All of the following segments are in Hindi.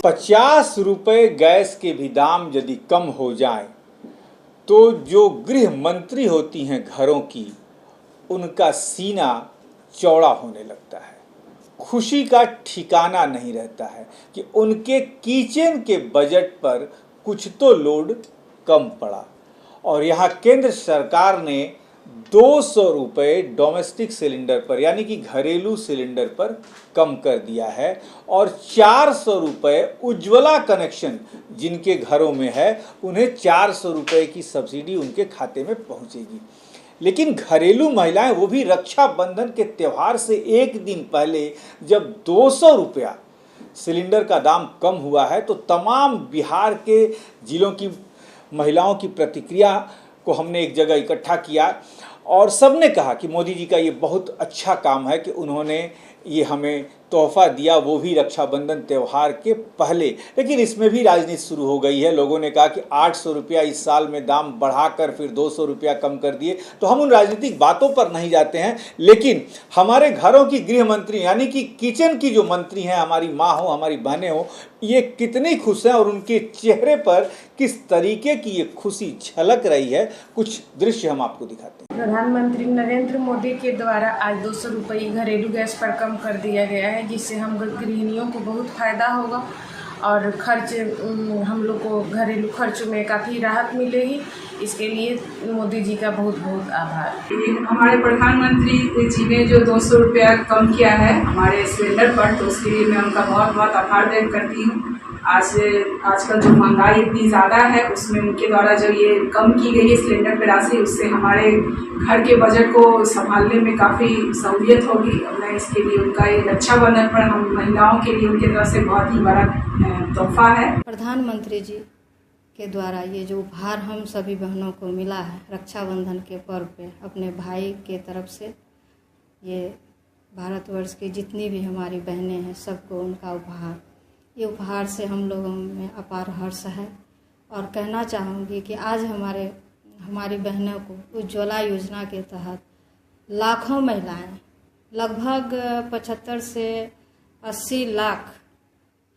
50 रुपये गैस के भी दाम यदि कम हो जाए तो जो गृह मंत्री होती हैं घरों की, उनका सीना चौड़ा होने लगता है। खुशी का ठिकाना नहीं रहता है कि उनके किचन के बजट पर कुछ तो लोड कम पड़ा। और यहाँ केंद्र सरकार ने 200 रुपये डोमेस्टिक सिलेंडर पर यानी कि घरेलू सिलेंडर पर कम कर दिया है और 400 रुपये उज्ज्वला कनेक्शन जिनके घरों में है उन्हें 400 रुपये की सब्सिडी उनके खाते में पहुंचेगी। लेकिन घरेलू महिलाएं, वो भी रक्षाबंधन के त्यौहार से एक दिन पहले जब 200 रुपया सिलेंडर का दाम कम हुआ है तो तमाम बिहार के जिलों की महिलाओं की प्रतिक्रिया को हमने एक जगह इकट्ठा किया और सबने कहा कि मोदी जी का ये बहुत अच्छा काम है कि उन्होंने ये हमें तोहफा दिया, वो भी रक्षाबंधन त्यौहार के पहले। लेकिन इसमें भी राजनीति शुरू हो गई है। लोगों ने कहा कि 800 रुपया इस साल में दाम बढ़ाकर फिर 200 रुपया कम कर दिए। तो हम उन राजनीतिक बातों पर नहीं जाते हैं, लेकिन हमारे घरों की गृह मंत्री यानी कि किचन की जो मंत्री हैं, हमारी माँ हो, हमारी बहनें हो, ये कितनी खुश हैं और उनके चेहरे पर किस तरीके की ये खुशी झलक रही है, कुछ दृश्य हम आपको दिखाते हैं। प्रधानमंत्री नरेंद्र मोदी के द्वारा आज 200 रुपये घरेलू गैस पर कम कर दिया गया है, जिससे हम गृहिणियों को बहुत फ़ायदा होगा और खर्च हम लोग को घरेलू खर्चों में काफ़ी राहत मिलेगी। इसके लिए मोदी जी का बहुत बहुत आभार। हमारे प्रधानमंत्री जी ने जो 200 रुपया कम किया है हमारे सिलेंडर पर, तो उसके लिए मैं उनका बहुत बहुत आभार व्यक्त करती हूँ। आजकल जो महंगाई इतनी ज़्यादा है उसमें उनके द्वारा जो ये कम की गई है सिलेंडर पर राशि, उससे हमारे घर के बजट को संभालने में काफ़ी सहूलियत होगी। मैं इसके लिए उनका ये रक्षाबंधन पर हम महिलाओं के लिए उनकी तरफ से बहुत ही बड़ा तोहफा है। प्रधानमंत्री जी के द्वारा ये जो उपहार हम सभी बहनों को मिला है रक्षाबंधन के पर्व पे अपने भाई के तरफ से, ये भारतवर्ष की जितनी भी हमारी बहनें हैं सबको उनका उपहार, ये उपहार से हम लोगों में अपार हर्ष है। और कहना चाहूँगी कि आज हमारी बहनों को उज्ज्वला योजना के तहत लाखों महिलाएं, लगभग 75 से 80 लाख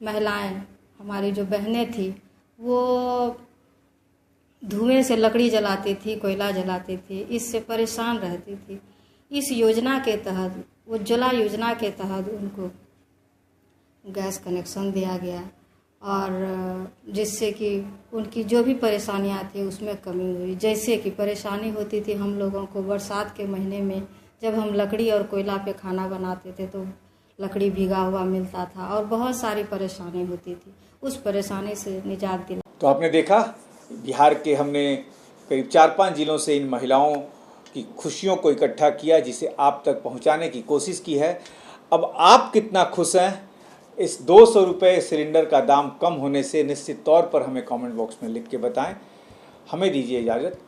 महिलाएं, हमारी जो बहनें थी वो धुएं से लकड़ी जलाती थी, कोयला जलाती थी, इससे परेशान रहती थी। इस योजना के तहत, उज्ज्वला योजना के तहत उनको गैस कनेक्शन दिया गया और जिससे कि उनकी जो भी परेशानियां थी उसमें कमी हुई। जैसे कि परेशानी होती थी हम लोगों को बरसात के महीने में, जब हम लकड़ी और कोयला पे खाना बनाते थे तो लकड़ी भीगा हुआ मिलता था और बहुत सारी परेशानी होती थी, उस परेशानी से निजात दिला। तो आपने देखा, बिहार के हमने करीब 4-5 जिलों से इन महिलाओं की खुशियों को इकट्ठा किया, जिसे आप तक पहुंचाने की कोशिश की है। अब आप कितना खुश हैं इस 200 रुपये सिलेंडर का दाम कम होने से, निश्चित तौर पर हमें कमेंट बॉक्स में लिख के बताएं। हमें दीजिए इजाज़त।